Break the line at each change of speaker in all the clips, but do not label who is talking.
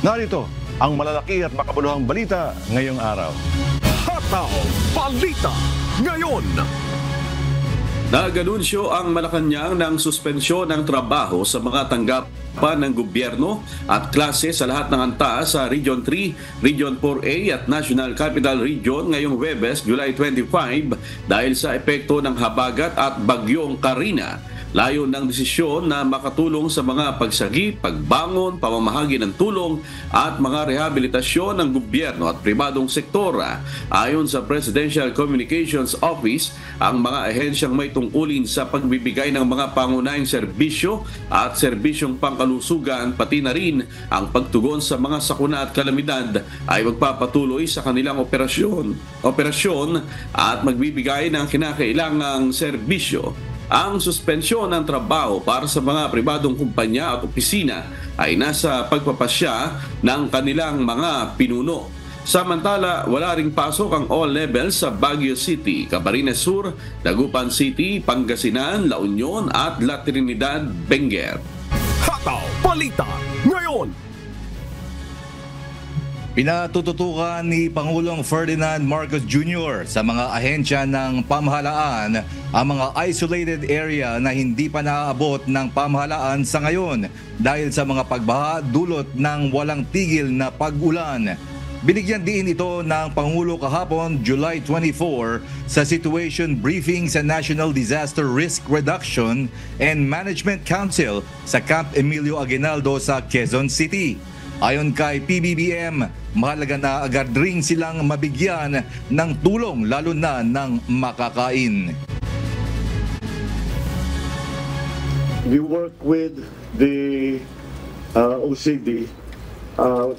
Narito ang malalaki at makabuluhang balita ngayong araw.
Hataw Balita ngayon.
Nag-anunsyo ang Malacanang ng suspensyon ng trabaho sa mga tanggapan ng gobyerno at klase sa lahat ng antas sa Region 3, Region 4A at National Capital Region ngayong Huwebes, July 25 dahil sa epekto ng habagat at bagyong Karina. Layo ng desisyon na makatulong sa mga pagsagi, pagbangon, pamamahagi ng tulong at mga rehabilitasyon ng gobyerno at pribadong sektor. Ayon sa Presidential Communications Office, ang mga ahensyang may tungkulin sa pagbibigay ng mga pangunahing serbisyo at serbisyong pangkalusugan pati na rin ang pagtugon sa mga sakuna at kalamidad ay magpapatuloy sa kanilang operasyon at magbibigay ng kinakailangang serbisyo. Ang suspensyon ng trabaho para sa mga pribadong kumpanya at opisina ay nasa pagpapasya ng kanilang mga pinuno. Samantala, wala ring pasok ang all levels sa Baguio City, Camarines Sur, Dagupan City, Pangasinan, La Union at La Trinidad, Benguer.
Hataw Balita ngayon.
Pinatututukan ni Pangulong Ferdinand Marcos Jr. sa mga ahensya ng pamahalaan ang mga isolated area na hindi pa naaabot ng pamahalaan sa ngayon dahil sa mga pagbaha dulot ng walang tigil na pag-ulan. Binigyan din ito ng Pangulo kahapon, July 24, sa situation briefing sa National Disaster Risk Reduction and Management Council sa Camp Emilio Aguinaldo sa Quezon City. Ayon kay PBBM, mahalaga na agad ring silang mabigyan ng tulong lalo na ng makakain.
We work with the OCD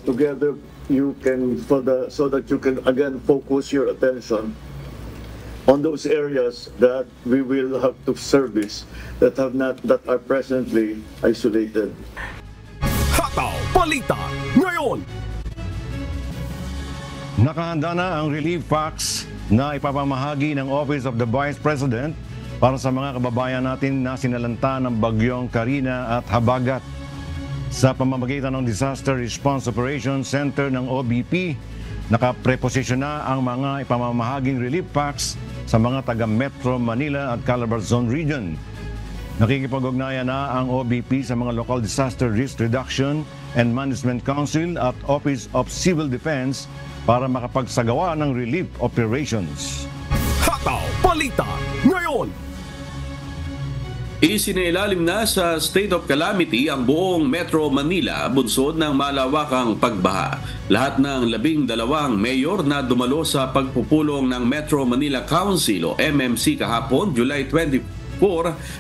together. You can so that you can again focus your attention on those areas that we will have to service that are presently isolated.
Hataw Balita ngayon.
Nakahanda na ang relief packs na ipapamahagi ng Office of the Vice President para sa mga kababayan natin na sinalanta ng bagyong Karina at habagat. Sa pamamagitan ng Disaster Response Operations Center ng OBP, nakapreposisyon na ang mga ipamamahaging relief packs sa mga taga Metro Manila at Calabar Zone Region. Nakikipag-ugnayan na ang OBP sa mga Local Disaster Risk Reduction and Management Council at Office of Civil Defense para makapagsagawa ng relief operations.
Hataw Balita ngayon.
Isinailalim na sa state of calamity ang buong Metro Manila bunsod ng malawakang pagbaha. Lahat ng 12 mayor na dumalo sa pagpupulong ng Metro Manila Council o MMC kahapon, July 24,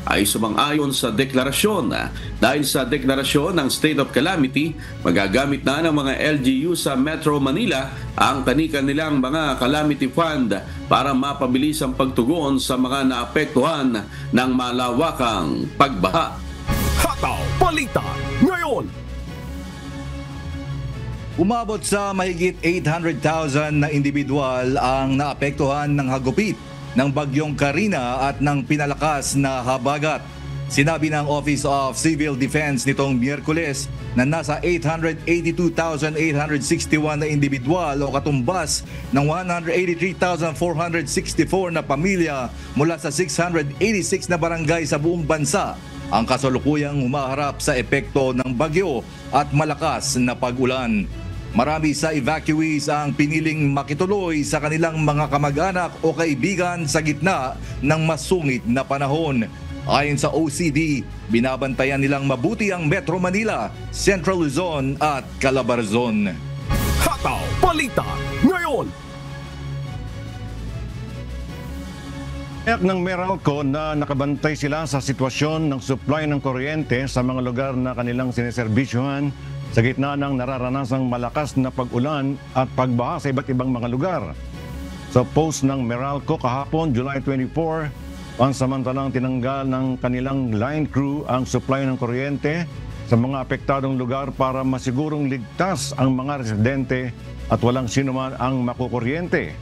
ay sumang-ayon sa deklarasyon. Dahil sa deklarasyon ng state of calamity, magagamit na ng mga LGU sa Metro Manila ang kani-kanilang mga calamity fund para mapabilis ang pagtugon sa mga naapektuhan ng malawakang pagbaha.
Hataw Balita ngayon.
Umabot sa mahigit 800,000 na individual ang naapektuhan ng hagupit ng bagyong Karina at ng pinalakas na habagat. Sinabi ng Office of Civil Defense nitong Miyerkules na nasa 882,861 na individual o katumbas ng 183,464 na pamilya mula sa 686 na barangay sa buong bansa ang kasalukuyang humaharap sa epekto ng bagyo at malakas na pag-ulan. Marami sa evacuees ang piniling makituloy sa kanilang mga kamag-anak o kaibigan sa gitna ng masungit na panahon. Ayon sa OCD, binabantayan nilang mabuti ang Metro Manila, Central Luzon at Calabarzon.
Hataw Balita ngayon.
Tiyak ng Meralco na nakabantay sila sa sitwasyon ng supply ng kuryente sa mga lugar na kanilang sineserbisyuhan sa gitna ng nararanasang malakas na pag-ulan at pagbaha sa iba't ibang mga lugar. Sa post ng Meralco kahapon, July 24, pansamantalang tinanggal ng kanilang line crew ang supply ng kuryente sa mga apektadong lugar para masigurong ligtas ang mga residente at walang sinuman ang makukuryente.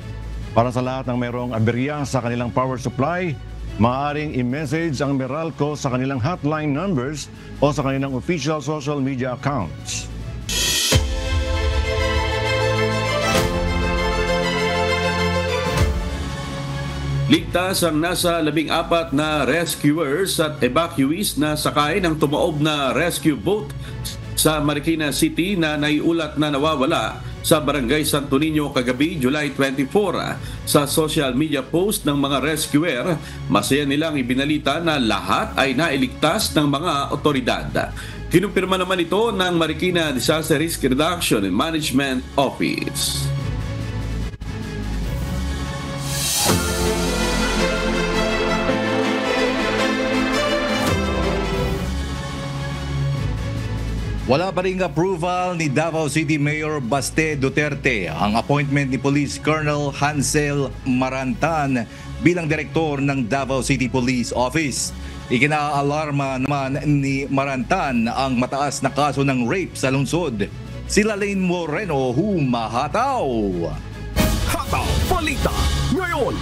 Para sa lahat ng mayroong aberya sa kanilang power supply, maaaring i-message ang Meralco sa kanilang hotline numbers o sa kanilang official social media accounts.
Ligtas ang nasa 14 na rescuers at evacuees na sakay ng tumaob na rescue boat sa Marikina City na naiulat na nawawala sa Barangay Santo Niño kagabi, July 24. Sa social media post ng mga rescuer, masaya nilang ibinalita na lahat ay nailigtas ng mga otoridad. Kinumpirma naman ito ng Marikina Disaster Risk Reduction and Management Office.
Wala pa ring approval ni Davao City Mayor Baste Duterte ang appointment ni Police Colonel Hansel Marantan bilang direktor ng Davao City Police Office. Ikinaalarma naman ni Marantan ang mataas na kaso ng rape sa lungsod. Sila Lane Moreno, humahataw!
Hataw Balita ngayon.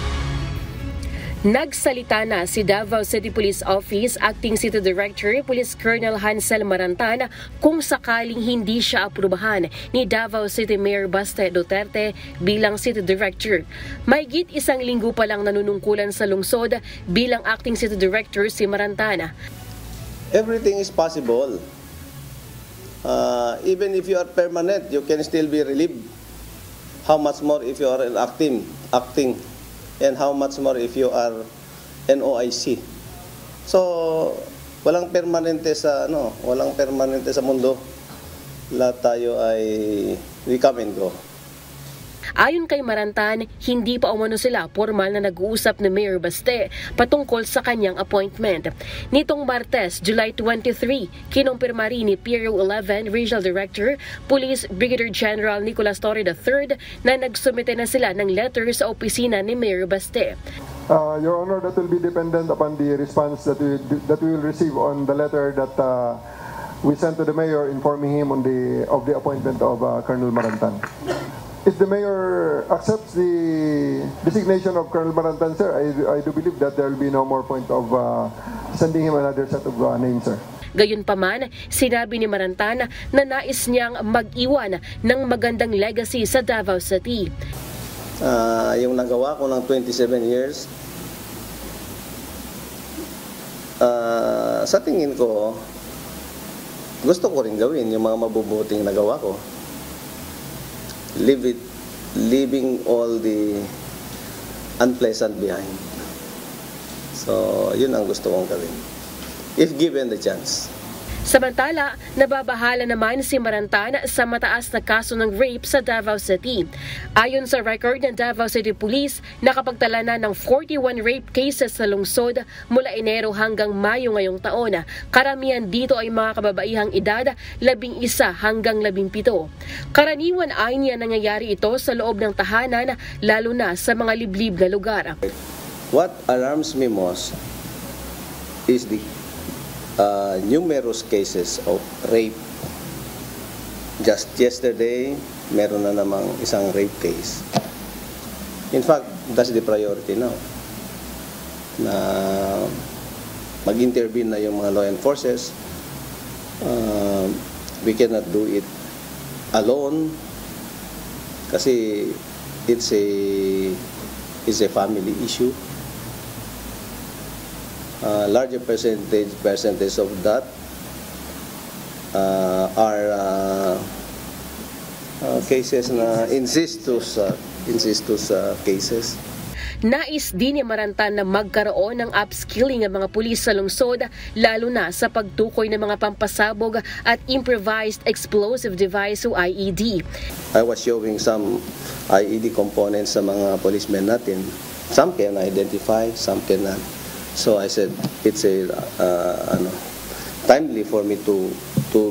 Nagsalita na si Davao City Police Office Acting City Director Police Colonel Hansel Marantan kung sakaling hindi siya aprubahan ni Davao City Mayor Baste Duterte bilang City Director. Mahigit isang linggo pa lang nanunungkulan sa lungsod bilang Acting City Director si Marantan.
Everything is possible. Even if you are permanent, you can still be relieved. How much more if you are an acting? And how much more if you are NOIC. So, walang permanente sa mundo. Lahat tayo ay we come and go.
Ayon kay Marantan, hindi pa umano sila formal na nag-uusap ni Mayor Baste patungkol sa kanyang appointment. Nitong Martes, July 23, kinumpirma rin ni Piero 11 Regional Director, Police Brigadier General Nicolas Torre III na nagsumite na sila ng letter sa opisina ni Mayor Baste.
Your Honor, that will be dependent upon the response that we will receive on the letter that we sent to the Mayor informing him of the appointment of Colonel Marantan. If the Mayor accepts the designation of Colonel Marantan, sir, I do believe that there will be no more point of sending him another set of names, sir.
Gayunpaman, sinabi ni Marantan na nais niyang mag-iwan ng magandang legacy sa Davao City.
Yung nagawa ko ng 27 years, sa tingin ko, gusto ko rin gawin yung mga mabubuting nagawa ko. Leaving all the unpleasant behind. So, yun ang gusto kong gawin. If given the chance.
Samantala, nababahala naman si Marantan sa mataas na kaso ng rape sa Davao City. Ayon sa record ng Davao City Police, nakapagtala na ng 41 rape cases sa lungsod mula Enero hanggang Mayo ngayong taon. Karamihan dito ay mga kababaihang edad, 11 hanggang 17. Karaniwan ay niya nangyayari ito sa loob ng tahanan, lalo na sa mga liblib na lugar.
What alarms me most is the numerous cases of rape. Just yesterday, meron na namang isang rape case. In fact, that's the priority now. Na mag-intervene na yung mga law enforcers. We cannot do it alone kasi it's a family issue. Larger percentage of that are cases na incestuous cases.
Nais din ni Marantan na magkaroon ng upskilling ang mga pulis sa lungsod, lalo na sa pagtukoy ng mga pampasabog at improvised explosive device o IED.
I was showing some IED components sa mga policemen natin. Some can identify, some cannot. So I said it's timely for me to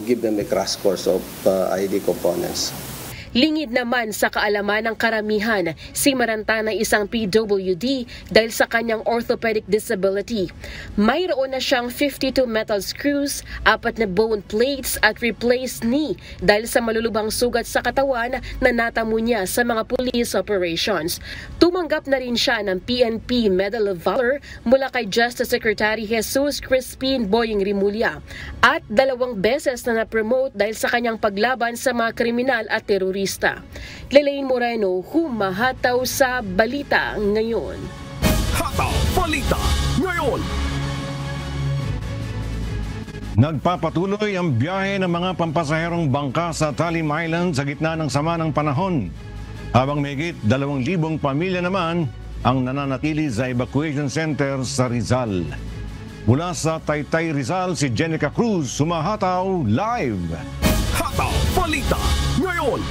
give them a crash course of IED components.
Lingid naman sa kaalaman ng karamihan, si Marantan ay isang PWD dahil sa kanyang orthopedic disability. Mayroon na siyang 52 metal screws, 4 na bone plates at replaced knee dahil sa malulubhang sugat sa katawan na natamo niya sa mga police operations. Tumanggap na rin siya ng PNP Medal of Valor mula kay Justice Secretary Jesus Crispin Boyeng Rimulya at 2 beses na na-promote dahil sa kanyang paglaban sa mga kriminal at terorista. Lelaine Moreno, humahataw sa balita ngayon.
Balita ngayon.
Nagpapatuloy ang biyahe ng mga pampasaherong bangka sa Talim Island sa gitna ng sama ng panahon. Habang mahigit 2,000 pamilya naman ang nananatili sa evacuation center sa Rizal. Mula sa Taytay Rizal, si Jenica Cruz, sumahataw live.
Hataw Balita ngayon.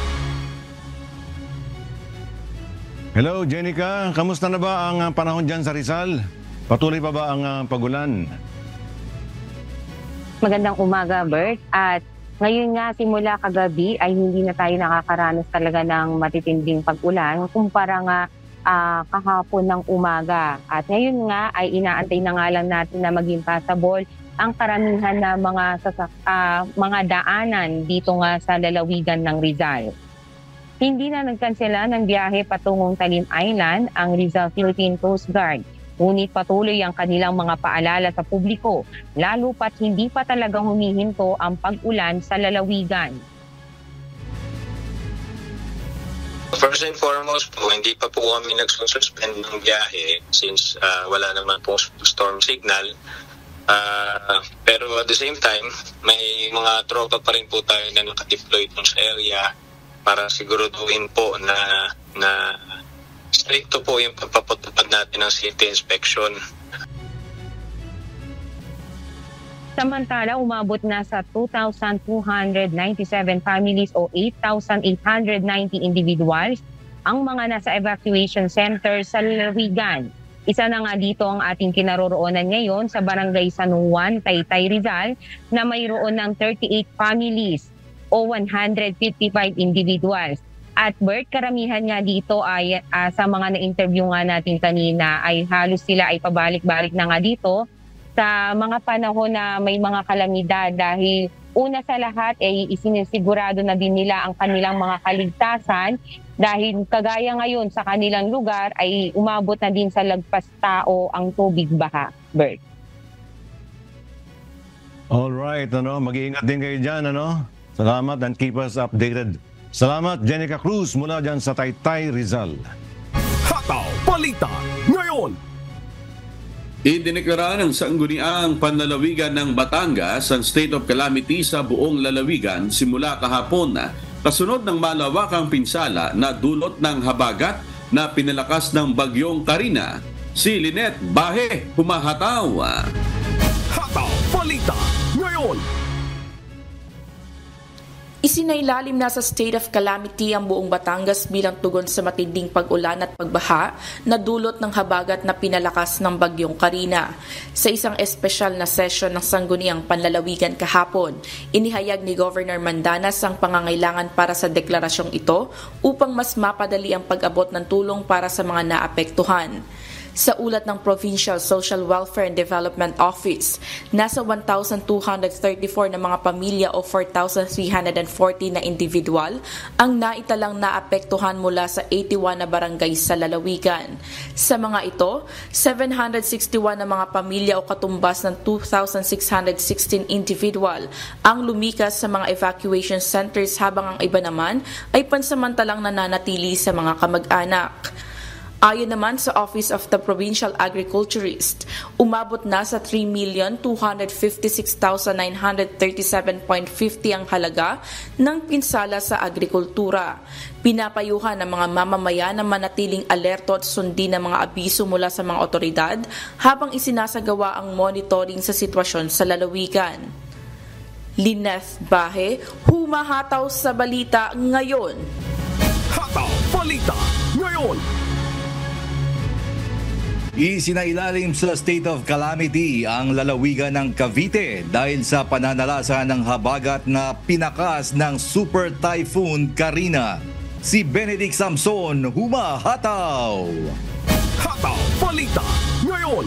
Hello Jenica, kamusta na ba ang panahon dyan sa Rizal? Patuloy pa ba ang pagulan?
Magandang umaga, Bert. At ngayon nga, simula kagabi ay hindi na tayo nakakaranas talaga ng matitinding pag-ulan kumpara nga kahapon ng umaga. At ngayon nga ay inaantay na nga lang natin na maging passable ang karamihan na mga daanan dito nga sa lalawigan ng Rizal. Hindi na nagkansela ng biyahe patungong Talim Island ang Rizal Philippine Coast Guard. Ngunit patuloy ang kanilang mga paalala sa publiko, lalo pat hindi pa talagang humihinto ang pag-ulan sa lalawigan.
First and foremost po, hindi pa po kami nagsususpend ng biyahe since wala naman po storm signal. Pero at the same time, may mga tropa pa rin po tayo na nakadeploy dun sa area para siguraduhin po na stricto po yung pagpapatupad natin ng safety inspection.
Samantala, umabot na sa 2,297 families o 8,890 individuals ang mga nasa evacuation center sa lalawigan. Isa na nga dito ang ating kinaroroonan ngayon sa Barangay San Juan, Taytay, Rizal na mayroon ng 38 families o 155 individuals. At Bert, karamihan nga dito ay sa mga na-interview nga natin kanina ay halos sila ay pabalik-balik na nga dito sa mga panahon na may mga kalamidad dahil una sa lahat ay isinisigurado na din nila ang kanilang mga kaligtasan dahil kagaya ngayon sa kanilang lugar ay umabot na din sa lagpas tao ang tubig baha. Bert.
Alright, mag-iingat din kayo dyan, Salamat and keep us updated. Salamat, Jenica Cruz mula dyan sa Taytay, Rizal.
Hataw Balita ngayon.
Idineklara ng sangguniang panlalawigan ng Batangas ang state of calamity sa buong lalawigan simula kahapon kasunod ng malawakang pinsala na dulot ng habagat na pinalakas ng bagyong Karina. Si Lynette Bahe, humahataw.
Hataw Balita ngayon.
Isinailalim na sa state of calamity ang buong Batangas bilang tugon sa matinding pag-ulan at pagbaha na dulot ng habagat na pinalakas ng bagyong Karina. Sa isang espesyal na session ng Sangguniang Panlalawigan kahapon, inihayag ni Governor Mandanas ang pangangailangan para sa deklarasyong ito upang mas mapadali ang pag-abot ng tulong para sa mga naapektuhan. Sa ulat ng Provincial Social Welfare and Development Office, nasa 1,234 na mga pamilya o 4,340 na individual ang naitalang naapektuhan mula sa 81 na barangay sa lalawigan. Sa mga ito, 761 na mga pamilya o katumbas ng 2,616 individual ang lumikas sa mga evacuation centers habang ang iba naman ay pansamantalang nananatili sa mga kamag-anak. Ayon naman sa Office of the Provincial Agriculturist, umabot na sa 3,256,937.50 ang halaga ng pinsala sa agrikultura. Pinapayuhan ng mga mamamayan na manatiling alerto at sundin ang mga abiso mula sa mga otoridad habang isinasagawa ang monitoring sa sitwasyon sa lalawigan. Lynette Bahe, humahataw sa balita ngayon.
Hataw Balita ngayon.
Isinailalim sa state of calamity ang lalawigan ng Cavite dahil sa pananalasa ng habagat na pinakas ng Super Typhoon Karina. Si Benedict Samson, humahataw!
Hataw Balita ngayon.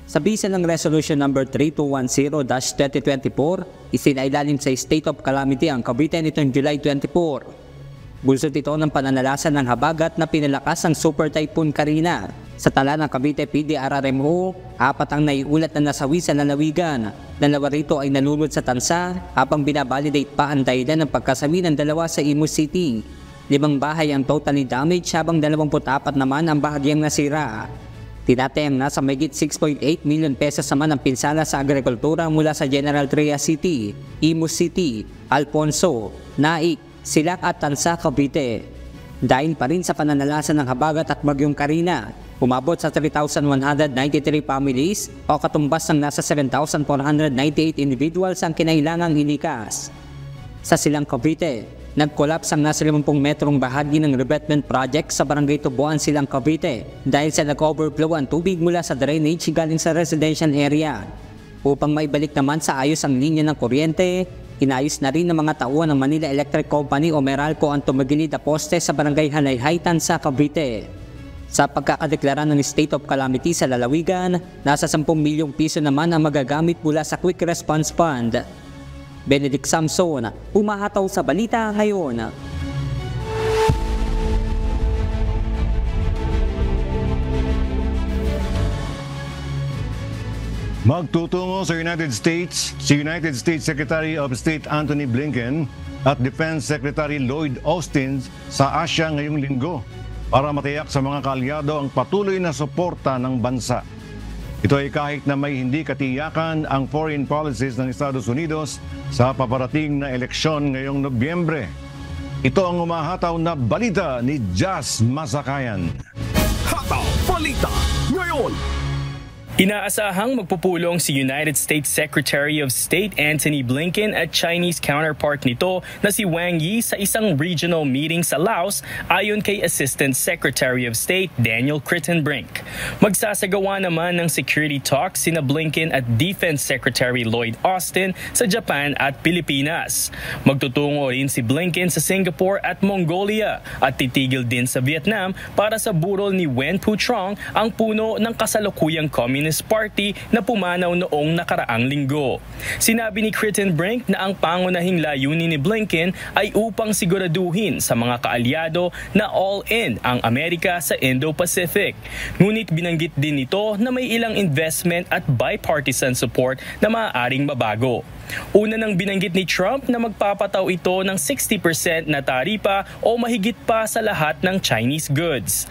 Sa bisa ng Resolution number 3210-2024, isinailalim sa state of calamity ang Cavite nitong July 24. Bulsot ito ng pananalasa ng habagat na pinalakas ang Super Typhoon Karina. Sa tala ng Cavite PDRRMO, 4 ang naiulat na nasawi sa lalawigan. 2 rito ay nalulod sa tansa habang binabalidate pa ang dahilan ng pagkasawi ng 2 sa Imus City. 5 bahay ang totally damaged habang 24 naman ang bahagyang nasira. Tinatayang nasa mahigit 6.8 million pesos naman ang pinsala sa agrikultura mula sa General Trias City, Imus City, Alfonso, Naik, Silac at Tansa, Cavite. Dahil pa rin sa pananalasan ng habagat at bagyong Karina, umabot sa 3,193 families o katumbas ng nasa 7,498 individuals ang kinailangang inikas. Sa Silang, Cavite, nag-collapse ang nasa 50 metrong bahagi ng revetment project sa Barangay Tubuan, Silang, Cavite dahil sa nag-overflow ang tubig mula sa drainage galing sa residential area. Upang maibalik naman sa ayos ang linya ng kuryente, inayos na rin ng mga tauhan ng Manila Electric Company o Meralco ang tumagilid na poste sa Barangay Halayhaytan sa Cavite. Sa pagkakadeklara ng State of Calamity sa lalawigan, nasa 10 milyong piso naman ang magagamit mula sa Quick Response Fund. Benedict Samson, umahataw sa balita ngayon.
Magtutungo sa United States si United States Secretary of State Antony Blinken at Defense Secretary Lloyd Austin sa Asia ngayong linggo para matiyak sa mga kaalyado ang patuloy na suporta ng bansa. Ito ay kahit na may hindi katiyakan ang foreign policies ng Estados Unidos sa paparating na eleksyon ngayong Nobyembre. Ito ang umahataw na balita ni Jazz Masakayan.
Hataw Balita ngayon. Inaasahang magpupulong si United States Secretary of State Antony Blinken at Chinese counterpart nito na si Wang Yi sa isang regional meeting sa Laos ayon kay Assistant Secretary of State Daniel Crittenbrink. Magsasagawa naman ng security talks sina Blinken at Defense Secretary Lloyd Austin sa Japan at Pilipinas. Magtutungo rin si Blinken sa Singapore at Mongolia at titigil din sa Vietnam para sa burol ni Wen Phutrong, ang puno ng kasalukuyang Communist Party na pumanaw noong nakaraang linggo. Sinabi ni Crittenbrink na ang pangunahing layunin ni Blinken ay upang siguraduhin sa mga kaalyado na all-in ang Amerika sa Indo-Pacific. Ngunit binanggit din nito na may ilang investment at bipartisan support na maaaring mabago. Una nang binanggit ni Trump na magpapataw ito ng 60% na taripa o mahigit pa sa lahat ng Chinese goods.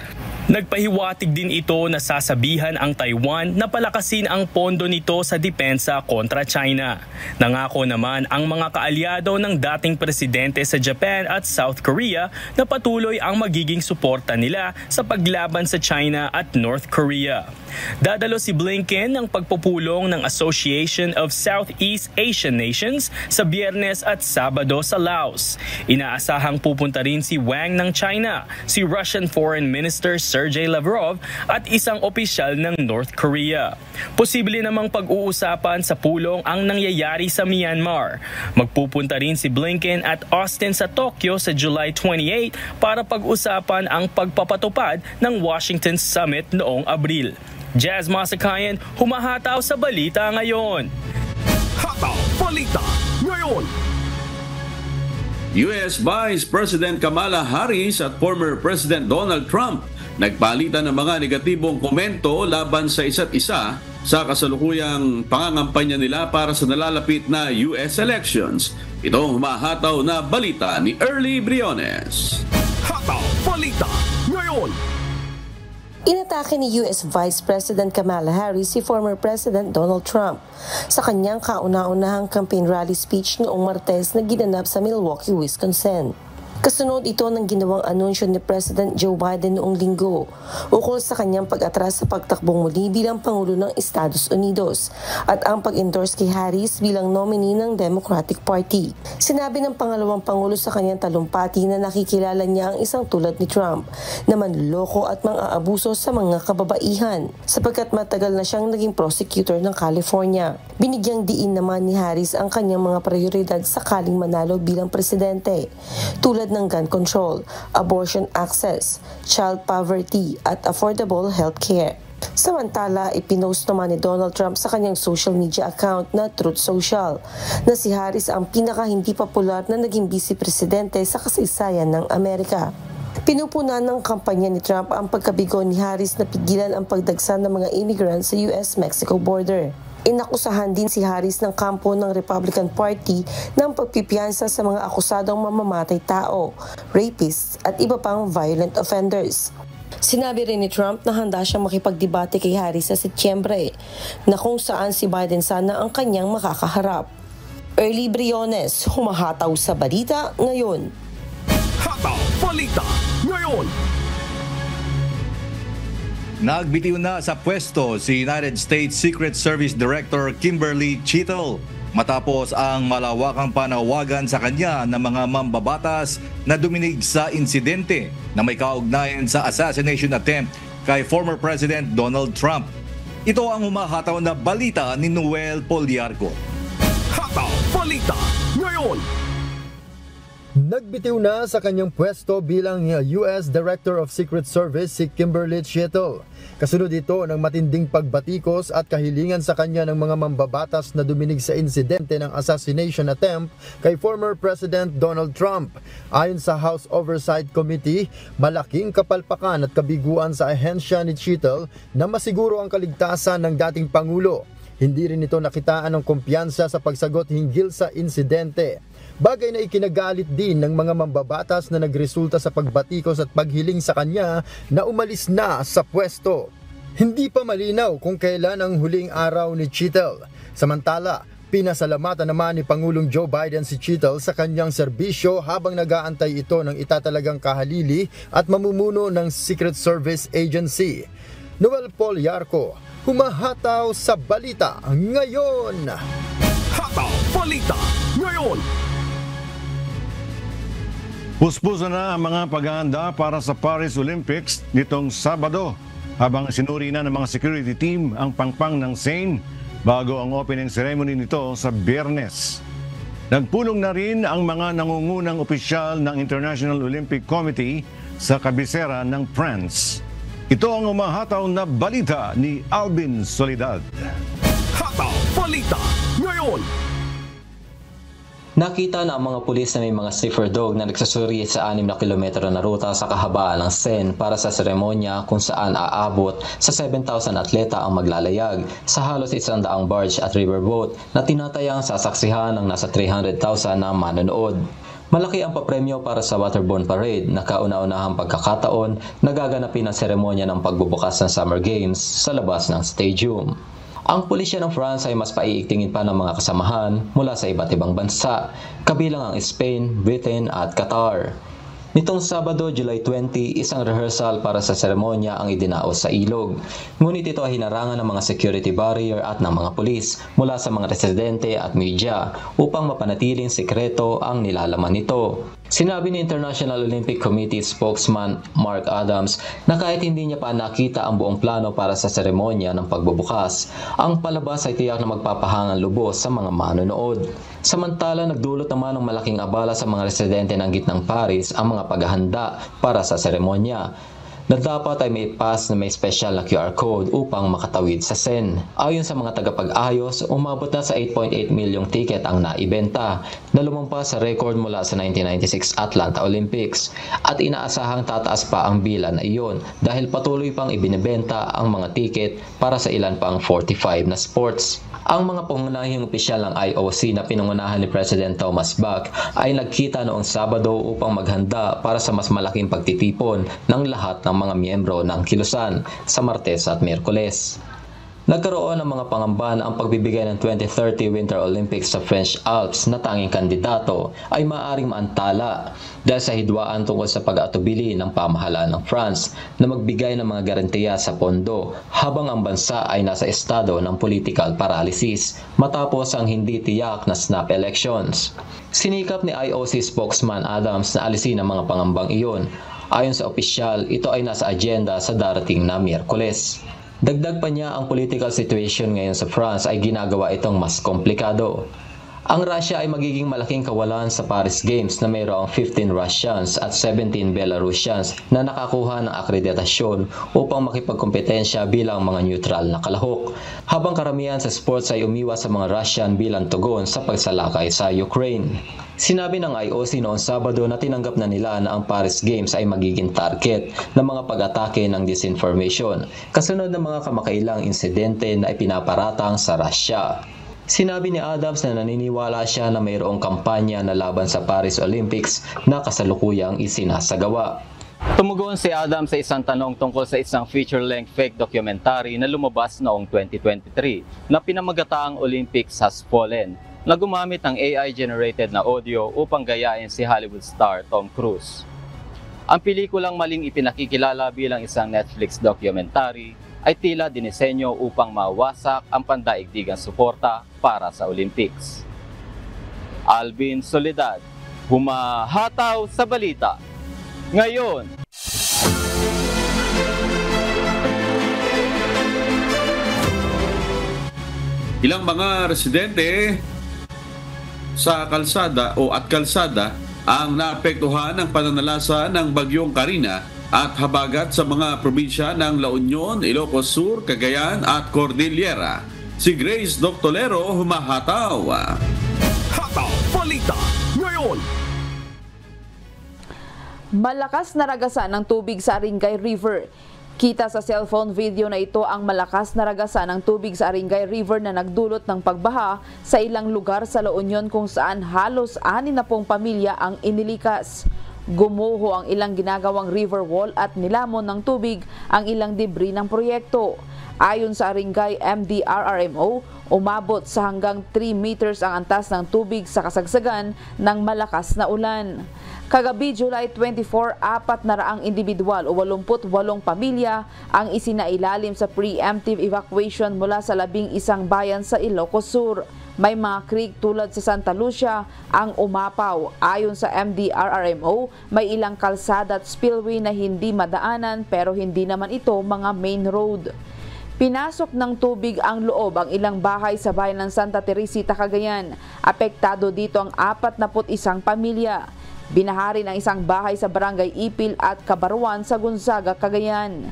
Nagpahiwatig din ito na sasabihan ang Taiwan na palakasin ang pondo nito sa depensa kontra China. Nangako naman ang mga kaalyado ng dating presidente sa Japan at South Korea na patuloy ang magiging suporta nila sa paglaban sa China at North Korea. Dadalo si Blinken ng pagpupulong ng Association of Southeast Asian Nations sa Biyernes at Sabado sa Laos. Inaasahang pupunta rin si Wang ng China, si Russian Foreign Minister Sergey Lavrov at isang opisyal ng North Korea. Posible namang pag-uusapan sa pulong ang nangyayari sa Myanmar. Magpupunta rin si Blinken at Austin sa Tokyo sa July 28 para pag-usapan ang pagpapatupad ng Washington Summit noong Abril. Jazz Masakayan, humahataw sa balita ngayon. Hataw Balita ngayon.
US Vice President Kamala Harris at former President Donald Trump nagpalitan ng mga negatibong komento laban sa isa't isa sa kasalukuyang pangangampanya nila para sa nalalapit na US elections. Ito ang humahataw na balita ni Early Briones.
Hataw Balita ngayon.
Inatake ni US Vice President Kamala Harris si former President Donald Trump sa kanyang kauna-unahang campaign rally speech noong Martes na ginanap sa Milwaukee, Wisconsin. Kasunod ito ng ginawang anunsyo ni President Joe Biden noong linggo ukol sa kanyang pag-atras sa pagtakbong muli bilang Pangulo ng Estados Unidos at ang pag-endorse kay Harris bilang nominee ng Democratic Party. Sinabi ng pangalawang Pangulo sa kanyang talumpati na nakikilala niya ang isang tulad ni Trump na manloloko at mang-aabuso sa mga kababaihan sapagkat matagal na siyang naging prosecutor ng California. Binigyang diin naman ni Harris ang kanyang mga prioridad sakaling manalo bilang presidente, tulad ng gun control, abortion access, child poverty at affordable health care. Samantala, ipinost naman ni Donald Trump sa kanyang social media account na Truth Social na si Harris ang pinaka-hindi popular na naging vice-presidente sa kasaysayan ng Amerika. Pinupunan ng kampanya ni Trump ang pagkabigo ni Harris na pigilan ang pagdagsa ng mga immigrants sa US-Mexico border. Inakusahan din si Harris ng kampo ng Republican Party ng pagpipiyansa sa mga akusadong mamamatay tao, rapists at iba pang violent offenders. Sinabi rin ni Trump na handa siyang makipagdebate kay Harris sa Setyembre, na kung saan si Biden sana ang kanyang makakaharap. Early Briones, humahataw sa balita ngayon.
Hataw Balita ngayon.
Nagbitiw na sa pwesto si United States Secret Service Director Kimberly Chittle matapos ang malawakang panawagan sa kanya ng mga mambabatas na duminig sa insidente na may kaugnayan sa assassination attempt kay former President Donald Trump. Ito ang humahataw na balita ni Noel Poliarco.
Hataw Balita ngayon.
Nagbitiw na sa kanyang pwesto bilang U.S. Director of Secret Service si Kimberly Chittle. Kasunod ito ng matinding pagbatikos at kahilingan sa kanya ng mga mambabatas na duminig sa insidente ng assassination attempt kay former President Donald Trump. Ayon sa House Oversight Committee, malaking kapalpakan at kabiguan sa ahensya ni Chittle na masiguro ang kaligtasan ng dating Pangulo. Hindi rin ito nakitaan ng kumpiyansa sa pagsagot hinggil sa insidente. Bagay na ikinagalit din ng mga mambabatas na nagresulta sa pagbatikos at paghiling sa kanya na umalis na sa pwesto. Hindi pa malinaw kung kailan ang huling araw ni Chittle. Samantala, pinasalamatan naman ni Pangulong Joe Biden si Chittle sa kanyang serbisyo habang nag-aantay ito ng itatalagang kahalili at mamumuno ng Secret Service Agency. Noel Poliarco, humahataw sa balita ngayon.
Hataw Balita ngayon.
Puspuso na ang mga paghahanda para sa Paris Olympics nitong Sabado habang sinuri na ng mga security team ang pangpang ng Seine bago ang opening ceremony nito sa Biyernes. Nagpulong na rin ang mga nangungunang opisyal ng International Olympic Committee sa kabisera ng France. Ito ang umahataw na balita ni Alvin Soledad.
Hataw Balita ngayon.
Nakita na ang mga pulis na may mga sniffer dog na nagsusuri sa 6 na kilometro na ruta sa kahabaan ng Seine para sa seremonya kung saan aabot sa 7,000 atleta ang maglalayag sa halos 100 barge at riverboat na tinatayang sasaksihan ng nasa 300,000 na manonood. Malaki ang papremyo para sa Waterborne Parade na kauna-unahang pagkakataon na gaganapin ang seremonya ng pagbubukas ng Summer Games sa labas ng stadium. Ang pulisya ng France ay mas paiigtingin pa ng mga kasamahan mula sa iba't ibang bansa, kabilang ang Spain, Britain at Qatar. Nitong Sabado, July 20, isang rehearsal para sa seremonya ang idinaos sa ilog. Ngunit ito ay hinarangan ng mga security barrier at ng mga pulis mula sa mga residente at media upang mapanatiling sekreto ang nilalaman nito. Sinabi ni International Olympic Committee spokesman Mark Adams na kahit hindi niya pa nakita ang buong plano para sa seremonya ng pagbubukas, ang palabas ay tiyak na magpapahangan lubos sa mga manonood. Samantala, nagdulot naman ng malaking abala sa mga residente ng gitnang Paris ang mga paghahanda para sa seremonya na dapat ay may pass na may special na QR code upang makatawid sa Seine. Ayon sa mga tagapag-ayos, umabot na sa 8.8 milyong tiket ang naibenta na lumampas sa record mula sa 1996 Atlanta Olympics at inaasahang tataas pa ang bilan na iyon dahil patuloy pang ibinebenta ang mga tiket para sa ilan pang 45 na sports. Ang mga pangunahing opisyal ng IOC na pinangunahan ni President Thomas Bach ay nagkita noong Sabado upang maghanda para sa mas malaking pagtitipon ng lahat ng mga miyembro ng kilusan sa Martes at Miyerkules. Nagkaroon ng mga pangamba na ang pagbibigay ng 2030 Winter Olympics sa French Alps na tanging kandidato ay maaaring maantala dahil sa hidwaan tungkol sa pag-atubili ng pamahalaan ng France na magbigay ng mga garantiya sa pondo habang ang bansa ay nasa estado ng political paralysis matapos ang hindi tiyak na snap elections. Sinikap ni IOC spokesman Adams na alisin ang mga pangambang iyon. Ayon sa opisyal, ito ay nasa agenda sa darating na Miyerkules. Dagdag pa niya, ang political situation ngayon sa France ay ginagawa itong mas komplikado. Ang Russia ay magiging malaking kawalan sa Paris Games na mayroong 15 Russians at 17 Belarusians na nakakuha ng akreditasyon upang makipagkompetensya bilang mga neutral na kalahok, habang karamihan sa sports ay umiwas sa mga Russian bilang tugon sa pagsalakay sa Ukraine. Sinabi ng IOC noong Sabado na tinanggap na nila na ang Paris Games ay magiging target ng mga pag-atake ng disinformation, kasunod ng mga kamakailang insidente na ipinaparatang sa Russia. Sinabi ni Adams na naniniwala siya na mayroong kampanya na laban sa Paris Olympics na kasalukuyang isinasagawa.
Tumugon si Adam sa isang tanong tungkol sa isang feature-length fake documentary na lumabas noong 2023 na pinamagataang Olympics Has Fallen na gumamit ng AI-generated na audio upang gayahin si Hollywood star Tom Cruise. Ang pelikulang maling ipinakikilala bilang isang Netflix documentary ay tila dinisenyo upang mawasak ang pandaigdigang suporta para sa Olympics. Alvin Soledad, humahataw sa balita. Ngayon,
ilang mga residente sa kalsada ang naapektuhan ng pananalasa ng bagyong Karina at habagat sa mga probinsya ng La Union, Ilocos Sur, Cagayan at Cordillera. Si Grace Doctolero, humahataw.
Hataw Balita ngayon.
Malakas na ragasan ng tubig sa Aringay River. Kita sa cellphone video na ito ang malakas na ragasan ng tubig sa Aringay River na nagdulot ng pagbaha sa ilang lugar sa La Union kung saan halos 60 pamilya ang inilikas. Gumuho ang ilang ginagawang river wall at nilamon ng tubig ang ilang debris ng proyekto. Ayon sa Aringay MDRRMO, umabot sa hanggang 3 meters ang antas ng tubig sa kasagsagan ng malakas na ulan. Kagabi July 24, 400 individual o 88 pamilya ang isinailalim sa preemptive evacuation mula sa 11 bayan sa Ilocos Sur. May mga creek tulad sa Santa Lucia ang umapaw. Ayon sa MDRRMO, may ilang kalsada at spillway na hindi madaanan pero hindi naman ito mga main road. Pinasok ng tubig ang loob ang ilang bahay sa bayan ng Santa Teresita, Cagayan. Apektado dito ang 41 pamilya. Binahari ng isang bahay sa Barangay Ipil at Kabaruan sa Gonzaga, Cagayan.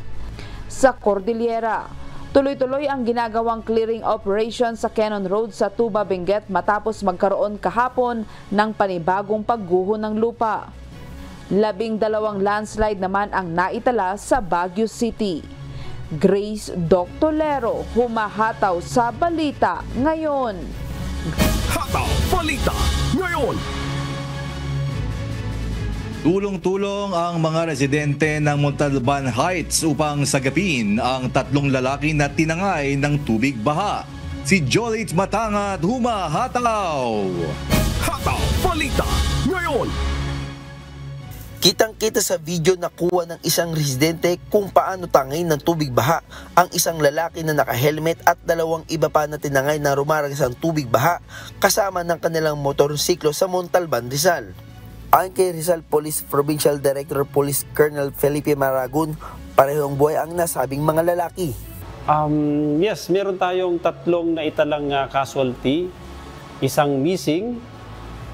Sa Cordillera, tuloy-tuloy ang ginagawang clearing operation sa Cannon Road sa Tuba, Benguet matapos magkaroon kahapon ng panibagong pagguho ng lupa. 12 landslide naman ang naitala sa Baguio City. Grace Doctolero, humahataw sa balita ngayon.
Hataw Balita ngayon.
Tulong-tulong ang mga residente ng Montalban Heights upang sagapin ang 3 lalaki na tinangay ng tubig baha. Si Jolit Matangat, humahataw!
Hataw Balita ngayon.
Kitang-kita sa video na kuha ng isang residente kung paano tangay ng tubig baha ang isang lalaki na naka-helmet at 2 iba pa na tinangay na rumaragas ang tubig baha kasama ng kanilang motorsiklo sa Montalban, Rizal. Ayon kay Rizal Police Provincial Director Police Colonel Felipe Maragun, parehong buhay ang nasabing mga lalaki.
Yes, meron tayong 3 naitalang casualty, 1 missing,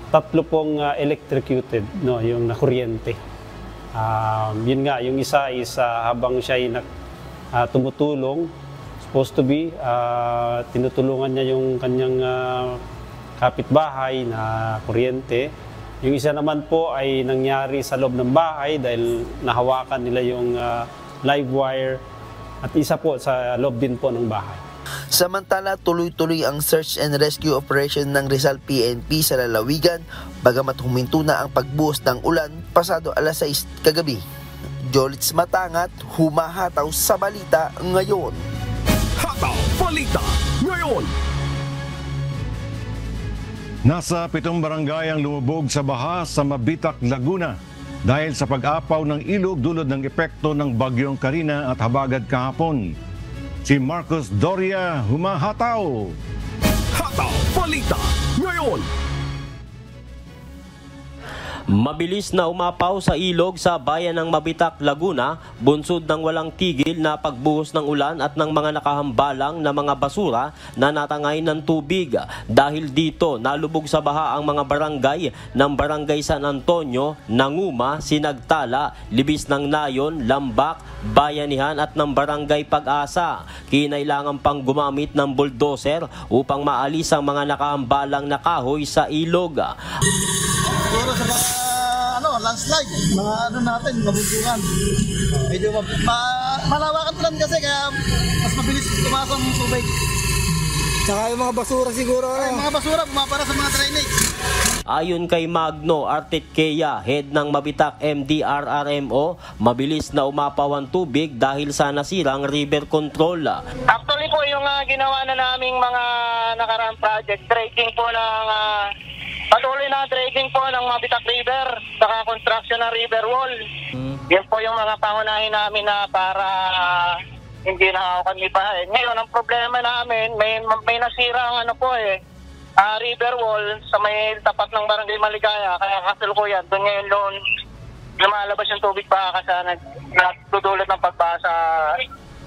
3 pong electrocuted, no, yung nakuryente. Yun nga, yung isa is habang siya ay tumutulong, supposed to be, tinutulungan niya yung kanyang kapitbahay na kuryente. Yung isa naman po ay nangyari sa loob ng bahay dahil nahawakan nila yung live wire at isa po sa loob din po ng bahay.
Samantala, tuloy-tuloy ang search and rescue operation ng Rizal PNP sa lalawigan bagamat huminto na ang pagbuhos ng ulan pasado alas 6 kagabi. Jolits Matangat, humahataw sa balita ngayon.
Hataw Balita ngayon.
Nasa 7 barangay ang lumubog sa baha sa Mabitak, Laguna dahil sa pag-apaw ng ilog dulot ng epekto ng bagyong Karina at habagat kahapon. Si Marcos Doria, humahataw!
Hataw Balita ngayon.
Mabilis na umapaw sa ilog sa bayan ng Mabitak, Laguna, bunsod ng walang tigil na pagbuhos ng ulan at ng mga nakahambalang na mga basura na natangay ng tubig. Dahil dito, nalubog sa baha ang mga barangay ng Barangay San Antonio, Nanguma, Sinagtala, Libis ng Nayon, Lambak, Bayanihan at ng Barangay Pag-asa. Kinailangan pang gumamit ng bulldozer upang maalis ang mga nakahambalang na kahoy sa ilog.
Landslide, mga natin, mabuntungan. Medyo malawakan ulan kasi kaya mas mabilis tumasok ng tubig.
Tsaka yung mga basura siguro.
Ay, mga basura pumapara sa mga drainage.
Ayon kay Magno Artequea, head ng Mabitak MDRRMO, mabilis na umapaw ang tubig dahil sa nasirang river control.
Actually po yung ginawa na naming mga nakaraang project, dredging po ng patuloy na dredging po ng Mabitak River, saka construction ng river wall. Yan po yung mga pangunahin namin na para hindi na kami bahay. Ngayon, ang problema namin, may nasira ang river wall sa may tapat ng Barangay Maligaya. Kaya kasalukuyan, doon ngayon lumalabas yung tubig baka sa nagdudulot ng pagbasa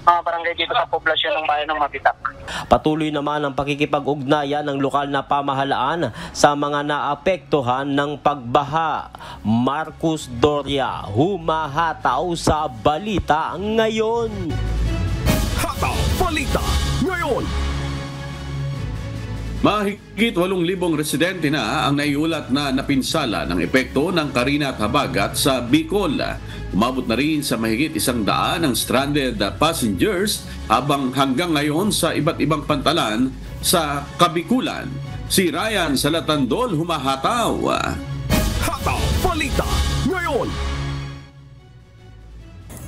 mga barangay dito sa poblasyon ng bayan ng Mabitak.
Patuloy naman ang pakikipag-ugnayan ng lokal na pamahalaan sa mga naapektuhan ng pagbaha. Marcus Doria, humahataw sa balita ngayon.
Hataw Balita ngayon.
Mahigit 8,000 residente na ang naiulat na napinsala ng epekto ng Carina at Habagat sa Bicol. Umabot na rin sa mahigit 100 ang stranded passengers habang hanggang ngayon sa iba't ibang pantalan sa Kabikulan. Si Ryan Salatandol humahataw.
Hataw Balita ngayon.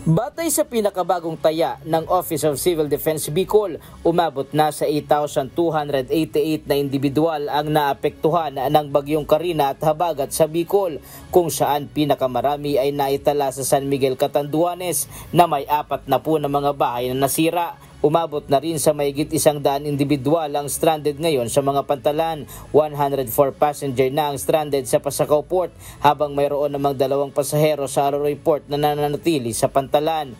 Batay sa pinakabagong taya ng Office of Civil Defense Bicol, umabot na sa 8,288 na individual ang naapektuhan ng bagyong Carina at Habagat sa Bicol, kung saan pinakamarami ay naitala sa San Miguel Catanduanes na may 40 na mga bahay na nasira. Umabot na rin sa mahigit 100 individual ang stranded ngayon sa mga pantalan. 104 passenger na ang stranded sa Pasakaw Port, habang mayroon namang 2 pasahero sa Aroroy Port na nananatili sa pantalan.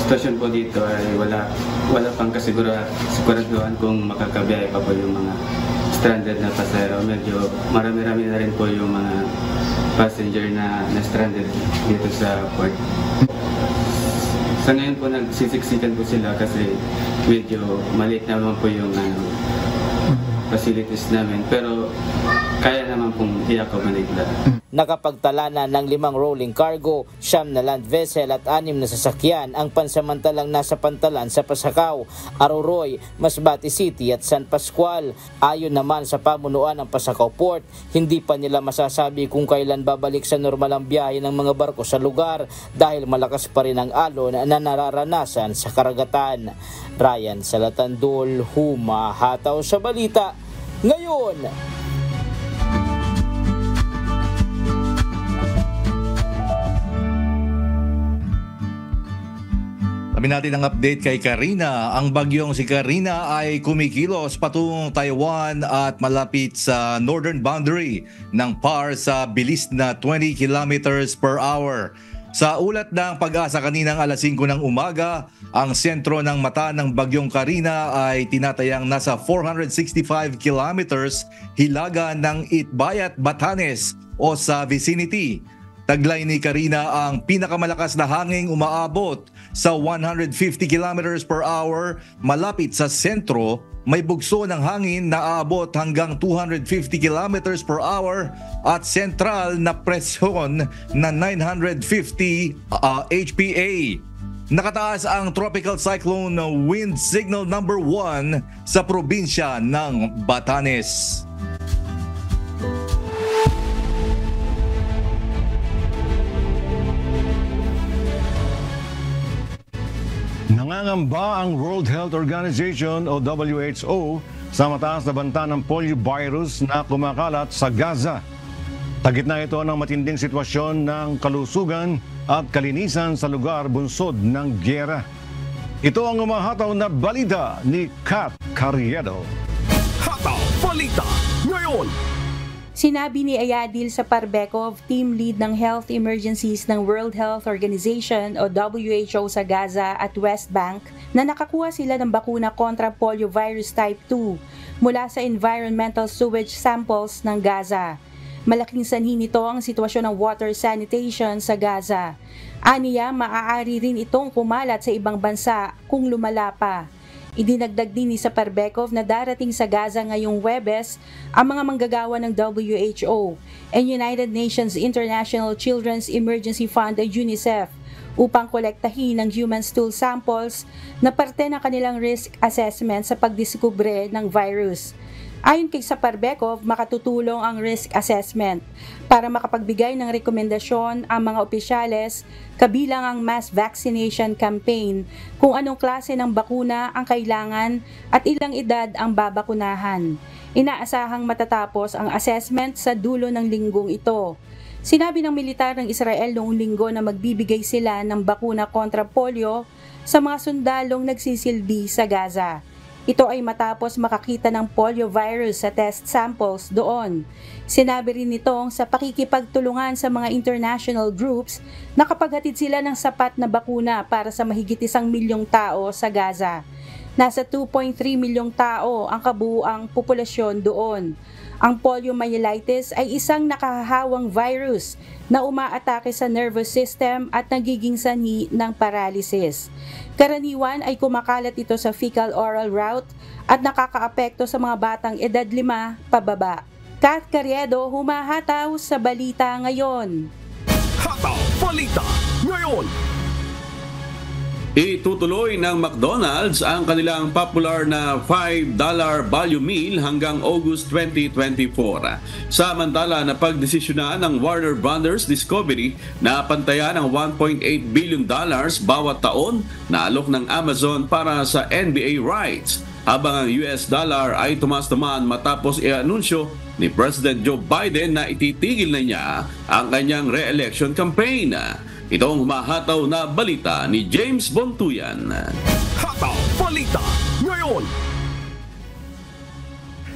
Sitwasyon po dito ay wala pang kasiguraduhan kung makakabiyahe pa po yung mga stranded na pasahero. Medyo marami-rami na rin po yung mga passenger na stranded dito sa port. Sa ngayon po nagsisiksikan po sila kasi medyo maliit naman po yung facilities namin, pero kaya naman pong i-accommodate na.
Nakapagtala na ng 5 rolling cargo, 9 na land vessel at 6 na sasakyan ang pansamantalang nasa pantalan sa Pasakaw, Aroroy, Masbate City at San Pascual. Ayon naman sa pamunuan ng Pasakaw Port, hindi pa nila masasabi kung kailan babalik sa normal ang biyahe ng mga barko sa lugar dahil malakas pa rin ang alon na nararanasan sa karagatan. Ryan Salatandol, humahataw sa balita ngayon.
Sabi natin ang update kay Carina. Ang bagyong si Carina ay kumikilos patungong Taiwan at malapit sa northern boundary ng PAR sa bilis na 20 kilometers per hour. Sa ulat ng Pag-asa kaninang alas 5 ng umaga, ang sentro ng mata ng bagyong Carina ay tinatayang nasa 465 kilometers hilaga ng Itbayat, Batanes o sa vicinity. Taglay ni Carina ang pinakamalakas na hanging umaabot sa 150 kilometers per hour malapit sa sentro. May bugso ng hangin na aabot hanggang 250 kilometers per hour at sentral na presyon na 950 HPA. Nakataas ang tropical cyclone wind signal number 1 sa probinsya ng Batanes.
Nangangamba ang World Health Organization o WHO sa mataas na banta ng poliovirus na kumakalat sa Gaza. Tagitna ito ng matinding sitwasyon ng kalusugan at kalinisan sa lugar bunsod ng gyera. Ito ang umahataw na balita ni Kat Carriedo.
Hataw Balita ngayon.
Sinabi ni Ayadil sa Parbekov, team lead ng health emergencies ng World Health Organization o WHO sa Gaza at West Bank, na nakakuha sila ng bakuna kontra poliovirus type 2 mula sa environmental sewage samples ng Gaza. Malaking sanhi nito ang sitwasyon ng water sanitation sa Gaza. Aniya, maaari rin itong kumalat sa ibang bansa kung lumala pa. Idinagdag din ni Saparbekov na darating sa Gaza ngayong Huwebes ang mga manggagawa ng WHO and United Nations International Children's Emergency Fund o UNICEF upang kolektahin ng human stool samples na parte ng kanilang risk assessment sa pagdiskubre ng virus. Ayon kay Saparbekov, makatutulong ang risk assessment para makapagbigay ng rekomendasyon ang mga opisyales kabilang ang mass vaccination campaign kung anong klase ng bakuna ang kailangan at ilang edad ang babakunahan. Inaasahang matatapos ang assessment sa dulo ng linggong ito. Sinabi ng militar ng Israel noong linggo na magbibigay sila ng bakuna kontra polio sa mga sundalong nagsisilbi sa Gaza. Ito ay matapos makakita ng poliovirus sa test samples doon. Sinabi rin nitong sa pakikipagtulungan sa mga international groups, nakapaghatid sila ng sapat na bakuna para sa mahigit 1 milyong tao sa Gaza. Nasa 2.3 milyong tao ang kabuuang populasyon doon. Ang poliomyelitis ay isang nakahahawang virus na umaatake sa nervous system at nagiging sanhi ng paralysis. Karaniwan ay kumakalat ito sa fecal-oral route at nakakaapekto sa mga batang edad 5 pababa. Kat Carriedo, humahataw sa balita ngayon.
Hataw Balita ngayon.
Itutuloy ng McDonald's ang kanilang popular na $5 value meal hanggang August 2024. Samantala na pagdesisyonan ng Warner Brothers Discovery na pantayan ng $1.8 billion bawat taon na alok ng Amazon para sa NBA rights, habang ang US dollar ay tumaas naman matapos i-anunsyo ni President Joe Biden na ititigil na niya ang kanyang re-election campaign. Itong humahataw na balita ni James Bontuyan.
Hataw Balita ngayon.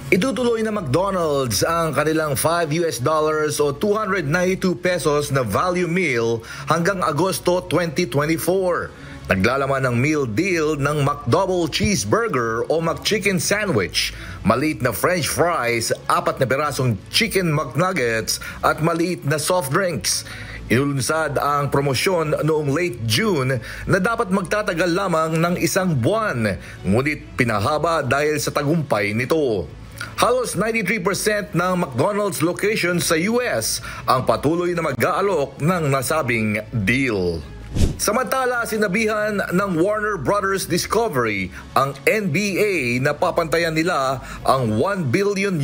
Itutuloy na McDonald's ang kanilang $5 o 292 pesos na value meal hanggang Agosto 2024. Naglalaman ng meal deal ng McDouble Cheeseburger o McChicken Sandwich, maliit na French fries, 4 na pirasong Chicken McNuggets at maliit na soft drinks. Inulunsad ang promosyon noong late June na dapat magtatagal lamang ng 1 buwan, ngunit pinahaba dahil sa tagumpay nito. Halos 93% ng McDonald's locations sa US ang patuloy na mag-aalok ng nasabing deal. Samantala, sinabihan ng Warner Brothers Discovery ang NBA na papantayan nila ang $1 billion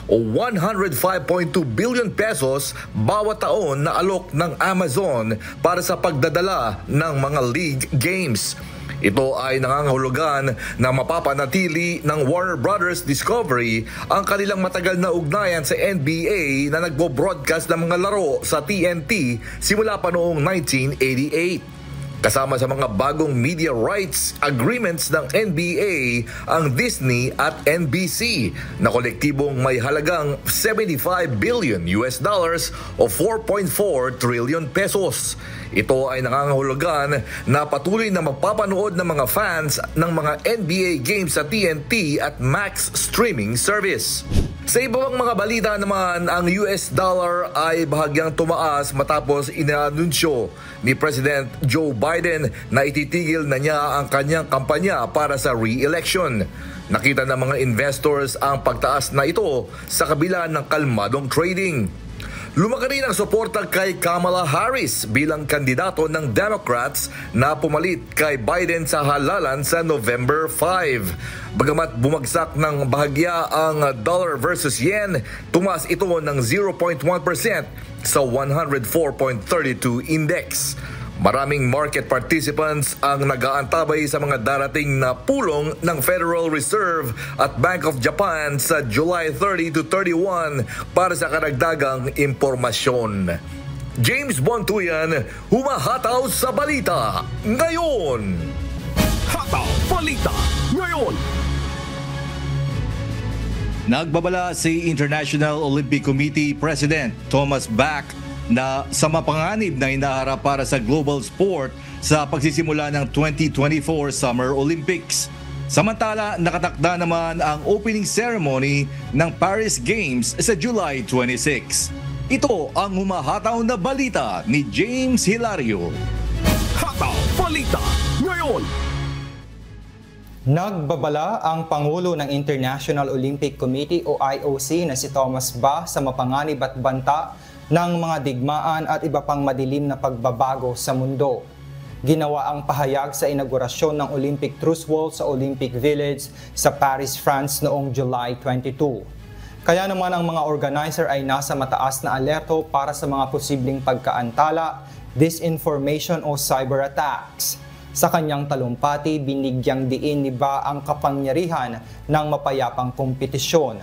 o 105.2 billion pesos bawat taon na alok ng Amazon para sa pagdadala ng mga league games. Ito ay nangangahulugan na mapapanatili ng Warner Brothers Discovery ang kanilang matagal na ugnayan sa NBA na nagbo-broadcast ng mga laro sa TNT simula pa noong 1988. Kasama sa mga bagong media rights agreements ng NBA ang Disney at NBC na kolektibong may halagang $75 billion o 4.4 trillion pesos. Ito ay nangangahulugan na patuloy na magpapanood ng mga fans ng mga NBA games sa TNT at Max streaming service. Sa iba pang mga balita naman, ang US dollar ay bahagyang tumaas matapos inaanunsyo ni President Joe Biden na ititigil na niya ang kanyang kampanya para sa re-election. Nakita ng mga investors ang pagtaas na ito sa kabila ng kalmadong trading. Lumaki rin ang suporta kay Kamala Harris bilang kandidato ng Democrats na pumalit kay Biden sa halalan sa November 5. Bagamat bumagsak ng bahagya ang dollar versus yen, tumaas ito ng 0.1% sa 104.32 index. Maraming market participants ang nag-aantabay sa mga darating na pulong ng Federal Reserve at Bank of Japan sa July 30 to 31 para sa karagdagang impormasyon. James Bontuyan, humahataw sa balita ngayon.
Hataw Balita ngayon.
Nagbabala si International Olympic Committee President Thomas Bach na sa mapanganib na hinaharap para sa global sport sa pagsisimula ng 2024 Summer Olympics. Samantala, nakatakda naman ang opening ceremony ng Paris Games sa July 26. Ito ang humahataw na balita ni James Hilario.
Hataw Balita ngayon.
Nagbabala ang Pangulo ng International Olympic Committee o IOC na si Thomas Bach sa mapanganib at banta ng mga digmaan at iba pang madilim na pagbabago sa mundo. Ginawa ang pahayag sa inaugurasyon ng Olympic Truce Wall sa Olympic Village sa Paris, France noong July 22. Kaya naman ang mga organizer ay nasa mataas na alerto para sa mga posibleng pagkaantala, disinformation o cyber attacks. Sa kanyang talumpati, binigyang diin ni Ba ang kapangyarihan ng mapayapang kompetisyon.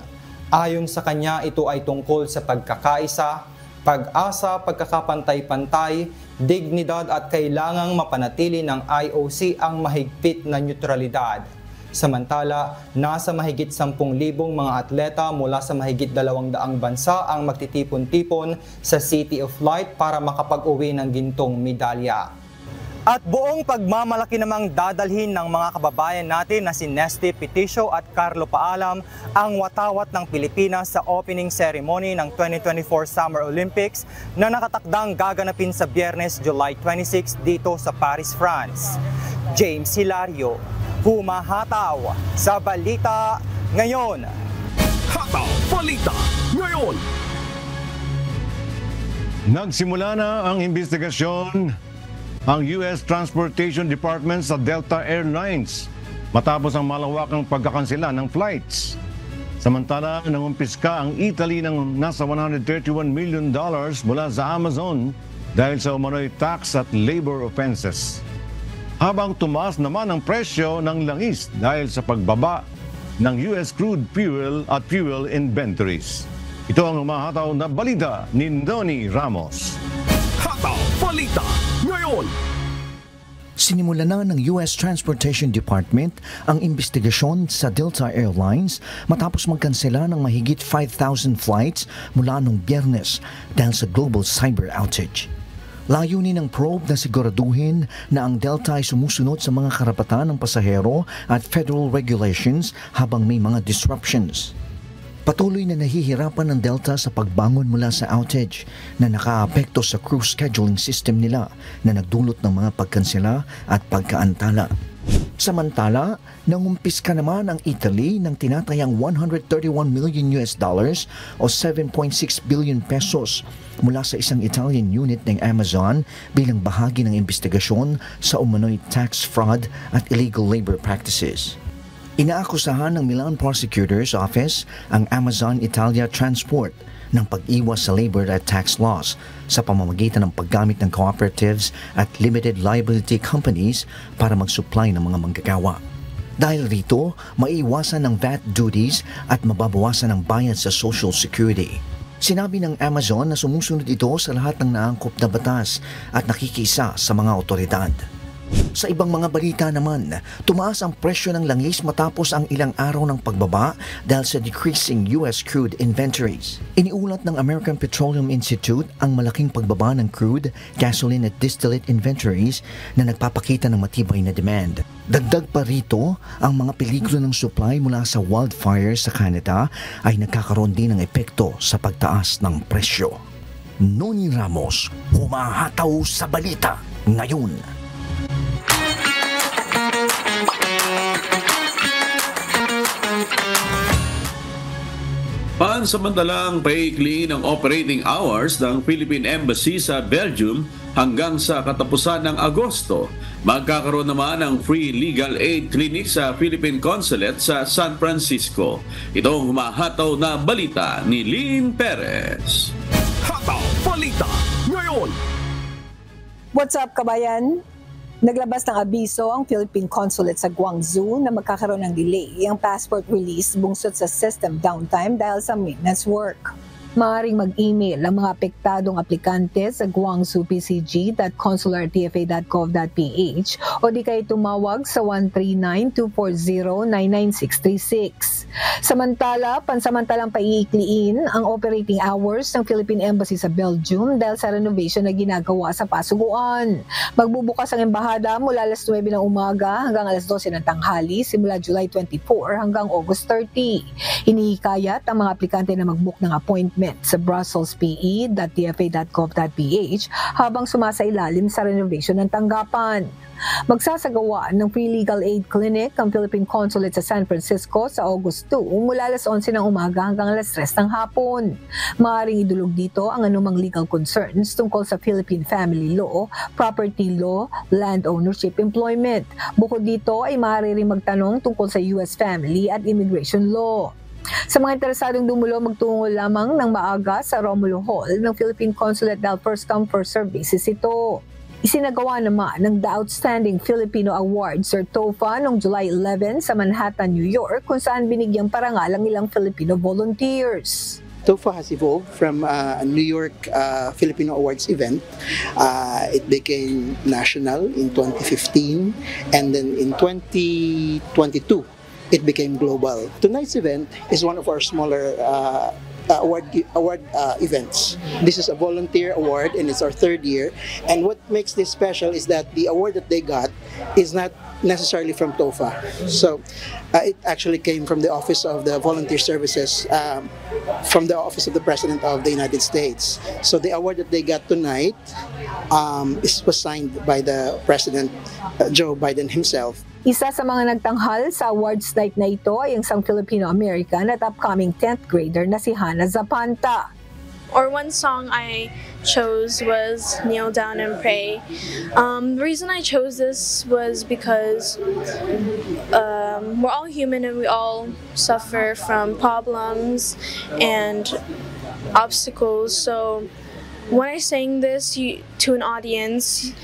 Ayon sa kanya, ito ay tungkol sa pagkakaisa, pag-asa, pagkakapantay-pantay, dignidad at kailangang mapanatili ng IOC ang mahigpit na neutralidad. Samantala, nasa mahigit 10,000 mga atleta mula sa mahigit 200 bansa ang magtitipon-tipon sa City of Light para makapag-uwi ng gintong medalya. At buong pagmamalaki namang dadalhin ng mga kababayan natin na si Nesty Peticio at Carlo Paalam ang watawat ng Pilipinas sa opening ceremony ng 2024 Summer Olympics na nakatakdang gaganapin sa Biyernes, July 26 dito sa Paris, France. James Hilario, humahataw sa Balita Ngayon.
Hataw Balita Ngayon.
Nagsimula na ang investigasyon ang US Transportation Department sa Delta Airlines matapos ang malawakang pagkakansela ng flights. Samantala, nangumpiska ang Italy ng nasa $131 million mula sa Amazon dahil sa umano'y tax at labor offenses. Habang tumaas naman ang presyo ng langis dahil sa pagbaba ng US crude fuel at fuel inventories. Ito ang humahataw na balita ni Noni Ramos.
Hataw Balita Ngayon.
Sinimula na ng US Transportation Department ang investigasyon sa Delta Airlines matapos magkansela ng mahigit 5,000 flights mula noong Biyernes dahil sa global cyber outage. Layunin ng probe na siguraduhin na ang Delta ay sumusunod sa mga karapatan ng pasahero at federal regulations habang may mga disruptions. Patuloy na nahihirapan ng Delta sa pagbangon mula sa outage na nakaapekto sa crew scheduling system nila na nagdulot ng mga pagkansela at pagkaantala. Samantala, nangumpiska naman ang Italy ng tinatayang $131 million o 7.6 billion pesos mula sa isang Italian unit ng Amazon bilang bahagi ng investigasyon sa umano'y tax fraud at illegal labor practices. Inaakusahan ng Milan Prosecutor's Office ang Amazon Italia Transport ng pag-iwas sa labor at tax laws sa pamamagitan ng paggamit ng cooperatives at limited liability companies para mag-supply ng mga manggagawa. Dahil rito, maiiwasan ng VAT duties at mababawasan ang bayad sa Social Security. Sinabi ng Amazon na sumusunod ito sa lahat ng naangkop na batas at nakikiisa sa mga otoridad. Sa ibang mga balita naman, tumaas ang presyo ng langis matapos ang ilang araw ng pagbaba dahil sa decreasing US crude inventories. Iniulat ng American Petroleum Institute ang malaking pagbaba ng crude, gasoline at distillate inventories na nagpapakita ng matibay na demand. Dagdag pa rito, ang mga peligro ng supply mula sa wildfire sa Canada ay nagkakaroon din ng epekto sa pagtaas ng presyo. Noni Ramos, humahataw sa Balita Ngayon.
Pansamantalang paikliin ang operating hours ng Philippine Embassy sa Belgium hanggang sa katapusan ng Agosto. Magkakaroon naman ng free legal aid clinic sa Philippine Consulate sa San Francisco. Ito ang humahataw na balita ni Lynn Perez.
Hataw Balita Ngayon.
What's up, kabayan? Naglabas ng abiso ang Philippine Consulate sa Guangzhou na magkakaroon ng delay ang passport release bunsod sa system downtime dahil sa maintenance work. Maaaring mag-email ang mga apektadong aplikante sa guangzhoupcg.consulartfa.gov.ph o di kayo tumawag sa 139-240-99636. Samantala, pansamantalang paiikliin ang operating hours ng Philippine Embassy sa Belgium dahil sa renovation na ginagawa sa Pasuguan. Magbubukas ang embahada mula alas 9 ng umaga hanggang alas 12 ng tanghali simula July 24 hanggang August 30. Hinihikayat ang mga aplikante na mag-book ng appointment Development sa brusselspe.dfa.gov.ph habang sumasailalim sa renovation ng tanggapan. Magsasagawa ng free legal aid clinic ang Philippine Consulate sa San Francisco sa August 2 mula alas 11 ng umaga hanggang alas 3 ng hapon. Maaaring idulog dito ang anumang legal concerns tungkol sa Philippine family law, property law, land ownership, employment. Bukod dito ay maaari ring magtanong tungkol sa US family at immigration law. Sa mga interesadong dumulo, magtungo lamang ng maaga sa Romulo Hall ng Philippine Consulate dahil first come first serve basis ito. Isinagawa naman ng The Outstanding Filipino Awards or TOFA noong July 11 sa Manhattan, New York, kung saan binigyang parangal ang ilang Filipino volunteers.
TOFA has evolved from a New York Filipino Awards event. It became national in 2015, and then in 2022, it became global. Tonight's event is one of our smaller award events. This is a volunteer award and it's our third year, and what makes this special is that the award that they got is not necessarily from TOFA. So it actually came from the Office of the Volunteer Services, from the Office of the President of the United States. So the award that they got tonight was signed by the President Joe Biden himself.
Isa sa mga nagtanghal sa awards night na ito ay ang isang Filipino-American at upcoming 10th grader na si Hannah Zapanta.
One song I chose was Kneel Down and Pray. The reason I chose this was because we're all human and we all suffer from problems and obstacles. So when I sang this to an audience,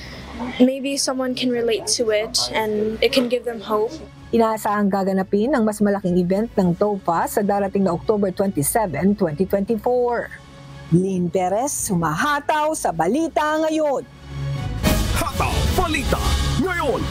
maybe someone can relate to it and it can give them hope.
Inaasahang gaganapin ang mas malaking event ng TOFA sa darating na October 27, 2024. Lynn Perez, humahataw sa Balita Ngayon.
Hataw Balita Ngayon.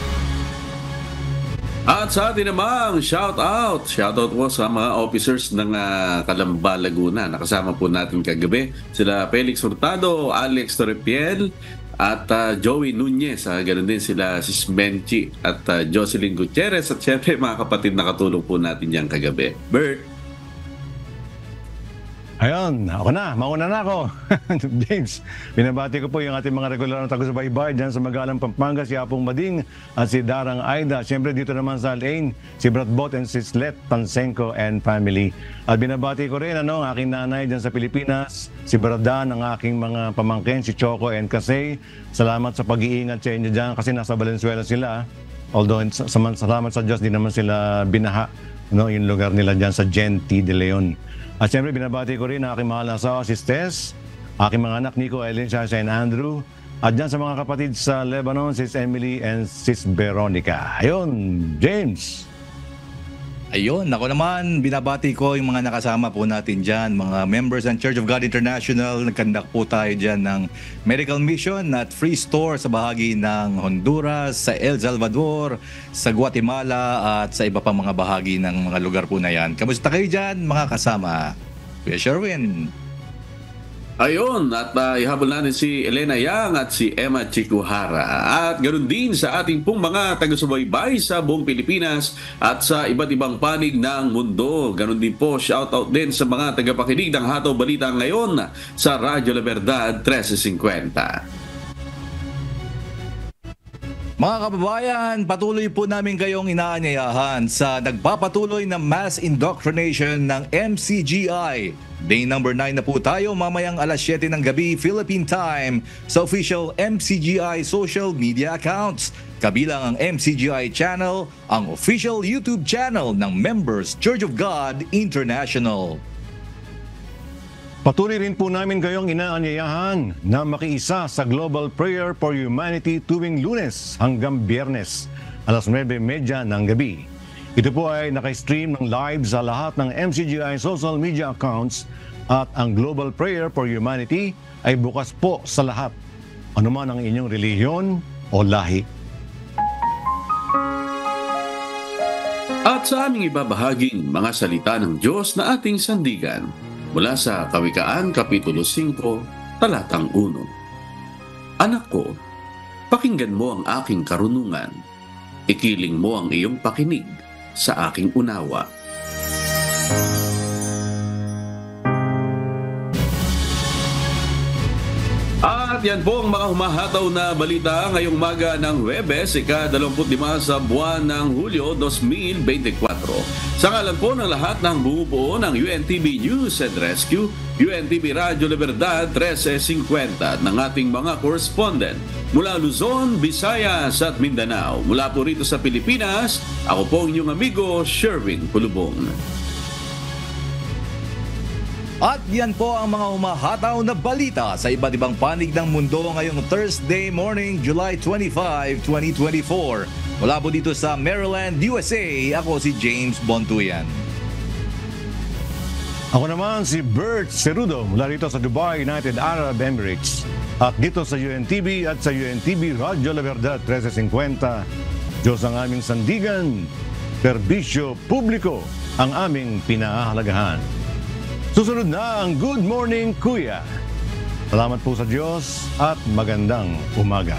At sa atin namang shoutout po sa mga officers ng Calamba, Laguna. Nakasama po natin kagabi sila Felix Hurtado, Alex Torrepiel, at Joey Nunez. Ganun din sila Sis Menchi at Jocelyn Gutierrez. At syempre mga kapatid na katulong po natin yan kagabi. Bert.
Ayun, ako na. Mauna na ako. James, binabati ko po yung ating mga regular na taga-subaybay dyan sa Magalang, Pampanga, si Apong Mading at si Darang Aida. Siyempre dito naman sa Alain, si Bratbot and si Slet Tansenko and family. At binabati ko rin ang aking nanay dyan sa Pilipinas, si Bradan, ang aking mga pamangkin, si Choco and Kasey. Salamat sa pag-iingat sa inyo dyan kasi nasa Valenzuela sila. Although salamat sa Diyos, di naman sila binaha yung lugar nila dyan sa Genti de Leon. At siyempre, binabati ko rin ang aking mahal na asawa, si Tess, aking mga anak, Nico, Ellen, Shasha, and Andrew. At dyan sa mga kapatid sa Lebanon, Sis Emily and Sis Veronica. Ayun, James.
Ayun, ako naman, binabati ko yung mga nakasama po natin dyan, mga members ng Church of God International. Nagkandak po tayo dyan ng medical mission at free store sa bahagi ng Honduras, sa El Salvador, sa Guatemala at sa iba pang mga bahagi ng mga lugar po na yan. Kamusta kayo dyan, mga kasama? Kuya Sherwin.
Ayun, at ihabol natin si Elena Yang at si Emma Chikuhara. At ganoon din sa ating pong mga taga-subaybay sa buong Pilipinas at sa iba't ibang panig ng mundo. Ganoon din po, shoutout din sa mga tagapakinig ng Hataw Balita Ngayon sa Radyo La Verdad 1350.
Mga kababayan, patuloy po namin kayong inaanyayahan sa nagpapatuloy na mass indoctrination ng MCGI. Day number 9 na po tayo mamayang alas 7 ng gabi Philippine Time sa official MCGI social media accounts. Kabilang ang MCGI channel, ang official YouTube channel ng Members Church of God International.
Patuloy rin po namin kayong inaanyayahan na makiisa sa Global Prayer for Humanity tuwing Lunes hanggang Biyernes, alas 9:30 ng gabi. Ito po ay naka-stream ng live sa lahat ng MCGI social media accounts at ang Global Prayer for Humanity ay bukas po sa lahat, anuman ang inyong relihiyon o lahi.
At sa aming ibabahaging mga salita ng Diyos na ating sandigan, mula sa Kawikaan, Kapitulo 5, Talatang 1. Anak ko, pakinggan mo ang aking karunungan. Ikiling mo ang iyong pakinig sa aking unawa. At yan po ang mga humahataw na balita ngayong maga ng Huwebes, ika-25 sa buwan ng Hulyo 2024. Sa ngalan po ng lahat ng bumubuo ng UNTV News and Rescue, UNTV Radyo Libertad 1350 ng ating mga correspondent mula Luzon, Visayas at Mindanao. Mula po rito sa Pilipinas, ako po ang inyong amigo Sherwin Pulubong.
At yan po ang mga humahataw na balita sa iba't ibang panig ng mundo ngayong Thursday morning, July 25, 2024. Mula po dito sa Maryland, USA, ako si James Bontuyan.
Ako naman si Bert Cerudo mula rito sa Dubai, United Arab Emirates. At dito sa UNTV at sa UNTV Radyo La Verdad 1350, Diyos ang aming sandigan, serbisyo publiko ang aming pinahahalagahan. Susunod na ang Good Morning Kuya. Salamat po sa Diyos at magandang umaga.